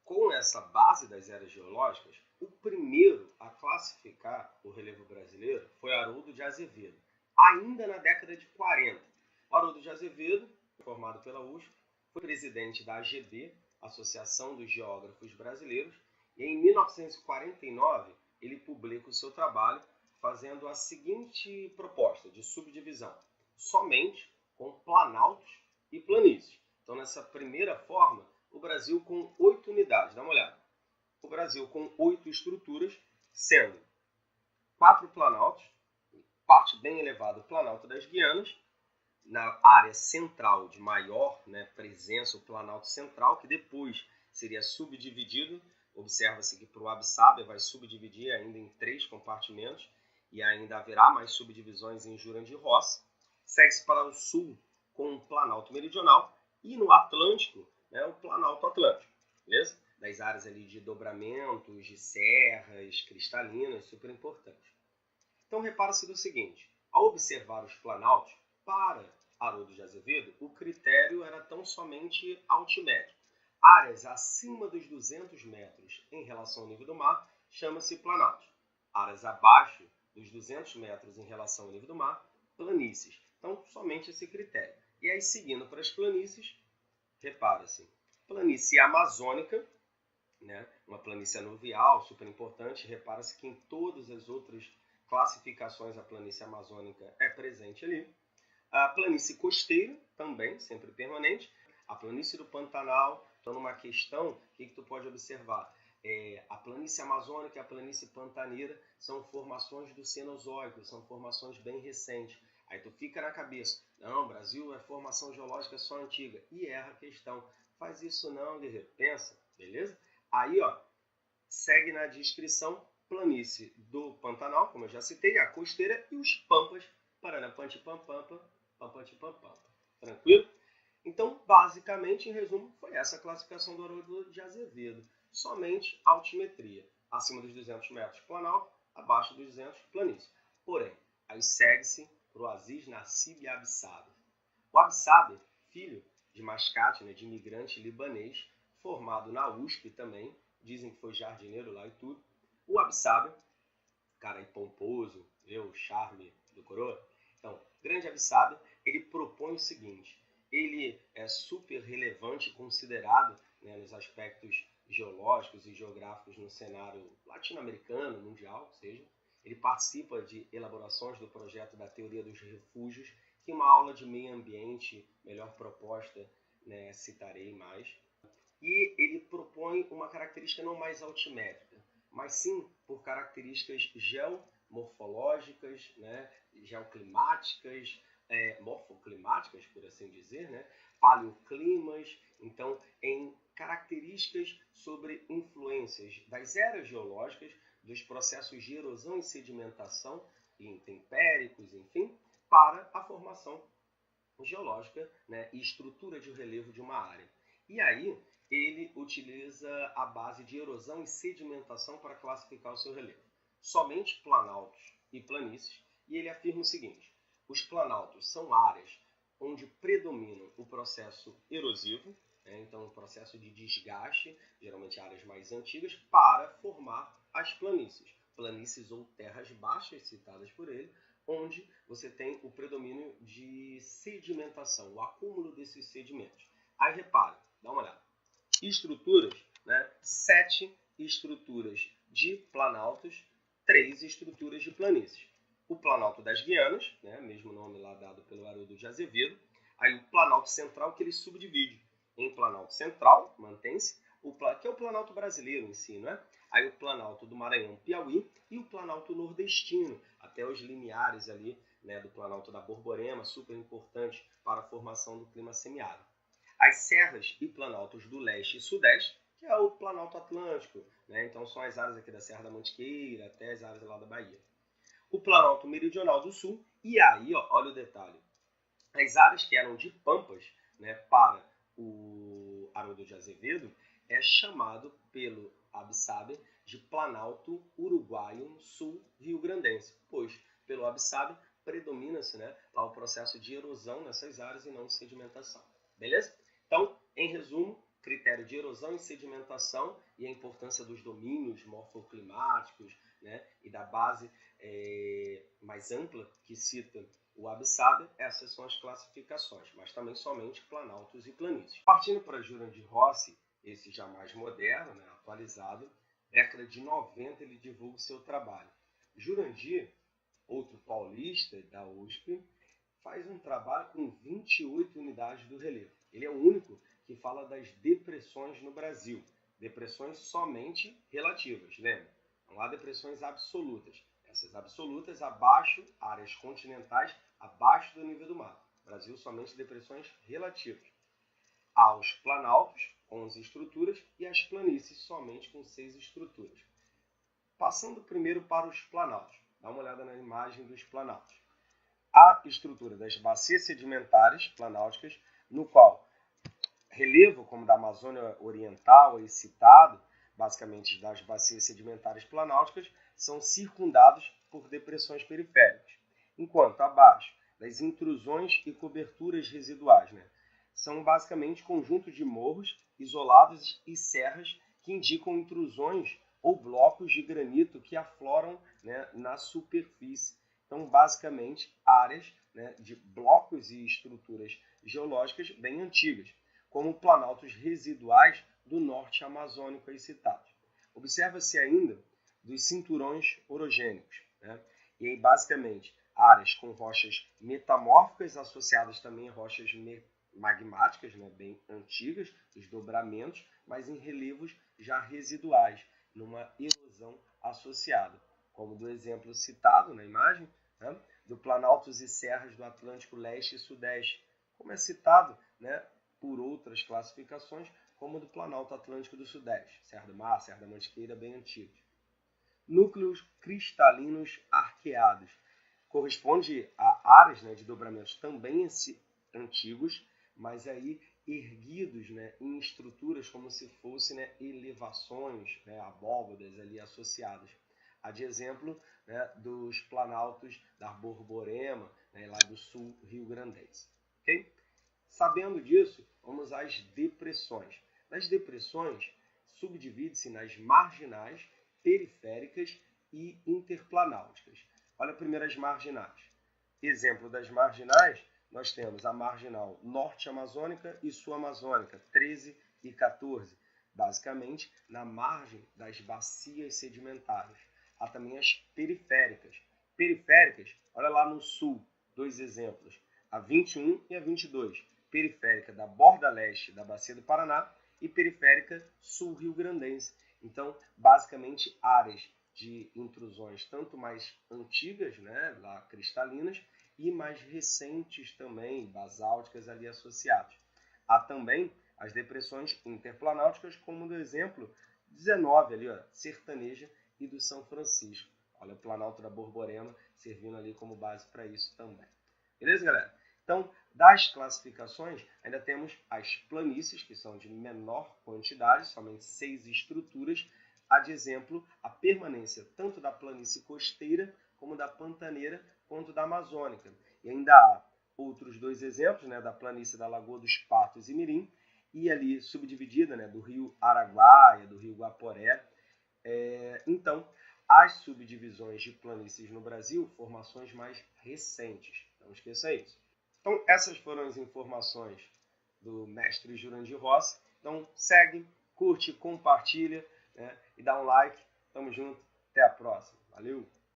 Com essa base das eras geológicas, o primeiro a classificar o relevo brasileiro foi Haroldo de Azevedo, ainda na década de 40. Haroldo de Azevedo, formado pela USP, foi presidente da AGB, Associação dos Geógrafos Brasileiros, e em 1949 ele publica o seu trabalho fazendo a seguinte proposta de subdivisão: somente com planaltos e planícies. Então, nessa primeira forma, o Brasil com 8 unidades. Dá uma olhada. O Brasil com 8 estruturas, sendo 4 planaltos, parte bem elevada, o Planalto das Guianas, na área central de maior presença, o Planalto Central, que depois seria subdividido. Observa-se que para o Absábia vai subdividir ainda em 3 compartimentos e ainda haverá mais subdivisões em Jurandir Rossi. Segue-se para o sul com o Planalto Meridional e no Atlântico, o Planalto Atlântico, beleza? Das áreas ali de dobramentos, de serras cristalinas, super importante. Então, repara-se do seguinte: ao observar os planaltos, para Haroldo de Azevedo, o critério era tão somente altimétrico. Áreas acima dos 200 metros em relação ao nível do mar chama-se planaltos. Áreas abaixo dos 200 metros em relação ao nível do mar, planícies. Então, somente esse critério. E aí, seguindo para as planícies, repara-se, planície amazônica, uma planície anuvial, super importante. Repara-se que em todas as outras classificações a planície amazônica é presente ali. A planície costeira, também, sempre permanente. A planície do Pantanal. Então, numa questão, o que tu pode observar? A planície amazônica e a planície pantaneira são formações do Cenozoico, são formações bem recentes. Aí tu fica na cabeça: não, Brasil é formação geológica só antiga. E erra a questão. Faz isso não, guerreiro. Pensa, beleza? Aí, segue na descrição planície do Pantanal, como eu já citei, a costeira e os pampas, Paranapantipampampa, Pampantipampa. Tranquilo? Então, basicamente, em resumo, foi essa a classificação do Haroldo de Azevedo. Somente altimetria. Acima dos 200 metros, planalto; abaixo dos 200, planície. Porém, aí segue-se para o Aziz Nassib Absaber. O Absaber, filho de mascate, de imigrante libanês, formado na USP também, dizem que foi jardineiro lá e tudo. O Absaber, cara aí pomposo, o charme do coroa. Então, grande Absaber, ele propõe o seguinte: ele é super relevante, considerado nos aspectos geológicos e geográficos no cenário latino-americano, mundial, seja. Ele participa de elaborações do projeto da teoria dos refúgios, que uma aula de meio ambiente, melhor proposta, citarei mais. E ele propõe uma característica não mais altimétrica, mas sim por características geomorfológicas, geoclimáticas, morfoclimáticas, por assim dizer, paleoclimas. Então, em características sobre influências das eras geológicas, dos processos de erosão e sedimentação, intempéricos, enfim, para a formação geológica e estrutura de relevo de uma área. E aí, ele utiliza a base de erosão e sedimentação para classificar o seu relevo. Somente planaltos e planícies, e ele afirma o seguinte: os planaltos são áreas onde predominam o processo erosivo, então o processo de desgaste, geralmente áreas mais antigas, para formar as planícies. Planícies ou terras baixas, citadas por ele, onde você tem o predomínio de sedimentação, o acúmulo desses sedimentos. Aí repara, dá uma olhada. Estruturas, 7 estruturas de planaltos, 3 estruturas de planícies. O Planalto das Guianas, mesmo nome lá dado pelo Haroldo de Azevedo. Aí o Planalto Central, que ele subdivide em Planalto Central, mantém-se, que é o Planalto brasileiro em si, Aí o Planalto do Maranhão, Piauí, e o Planalto nordestino, até os limiares ali, do Planalto da Borborema, super importante para a formação do clima semiárido. As serras e planaltos do leste e sudeste, que é o Planalto Atlântico, então são as áreas aqui da Serra da Mantiqueira até as áreas lá da Bahia. O Planalto Meridional do Sul, e aí, olha o detalhe, as áreas que eram de pampas, para o Haroldo de Azevedo, é chamado pelo Absaber de Planalto Uruguaio Sul Rio-Grandense, pois pelo Absaber predomina-se lá o processo de erosão nessas áreas e não sedimentação. Beleza? Então, em resumo, critério de erosão e sedimentação e a importância dos domínios morfoclimáticos, né, e da base mais ampla que cita o Abissabia, essas são as classificações, mas também somente planaltos e planícies. Partindo para Jurandir Rossi, esse já mais moderno, né, atualizado, década de 90 ele divulga o seu trabalho. Jurandir, outro paulista da USP, faz um trabalho com 28 unidades do relevo. Ele é o único que fala das depressões no Brasil. Depressões somente relativas, lembra? Não há depressões absolutas. Essas absolutas abaixo, áreas continentais abaixo do nível do mar. Brasil somente depressões relativas. Há os planaltos, 11 estruturas, e as planícies somente com 6 estruturas. Passando primeiro para os planaltos. Dá uma olhada na imagem dos planaltos. A estrutura das bacias sedimentares planálticas, no qual relevo, como da Amazônia Oriental e citado, basicamente das bacias sedimentares planálticas, são circundados por depressões periféricas, enquanto abaixo das intrusões e coberturas residuais, né, são basicamente conjuntos de morros isolados e serras que indicam intrusões ou blocos de granito que afloram, né, na superfície. Então, basicamente, áreas, né, de blocos e estruturas geológicas bem antigas, como planaltos residuais do norte amazônico aí citados. Observa-se ainda dos cinturões orogênicos, né? E aí, basicamente, áreas com rochas metamórficas associadas também a rochas magmáticas, né, bem antigas, desdobramentos, mas em relevos já residuais, numa erosão associada, como do exemplo citado na imagem, né, do Planaltos e Serras do Atlântico Leste e Sudeste, como é citado, né, por outras classificações, como do Planalto Atlântico do Sudeste, Serra do Mar, Serra da Mantiqueira, bem antigos. Núcleos cristalinos arqueados. Corresponde a áreas, né, de dobramentos também antigos, mas aí erguidos, né, em estruturas como se fossem, né, elevações, né, abóbadas ali associadas. Há de exemplo, né, dos planaltos da Borborema, né, lá do sul rio-grandense. Okay? Sabendo disso, vamos às depressões. Nas depressões, subdivide-se nas marginais, periféricas e interplanáuticas. Olha primeiro as marginais. Exemplo das marginais, nós temos a marginal norte-amazônica e sul-amazônica, 13 e 14, basicamente na margem das bacias sedimentares. Há também as periféricas. Periféricas, olha lá no sul, dois exemplos, a 21 e a 22. Periférica da borda leste da bacia do Paraná e periférica sul-rio-grandense. Então, basicamente, áreas de intrusões tanto mais antigas, né, lá cristalinas, e mais recentes também, basálticas ali associadas. Há também as depressões interplanáuticas, como do exemplo 19 ali, ó, sertaneja e do São Francisco. Olha o Planalto da Borborema servindo ali como base para isso também. Beleza, galera? Então, das classificações, ainda temos as planícies, que são de menor quantidade, somente 6 estruturas. Há de exemplo a permanência tanto da planície costeira, como da pantaneira, quanto da amazônica. E ainda há outros dois exemplos, né, da planície da Lagoa dos Patos e Mirim, e ali subdividida, né, do rio Araguaia, do rio Guaporé. Então, as subdivisões de planícies no Brasil, formações mais recentes. Não esqueça isso. Então, essas foram as informações do mestre Jurandir Rossi. Então, segue, curte, compartilha, né, e dá um like. Tamo junto. Até a próxima. Valeu!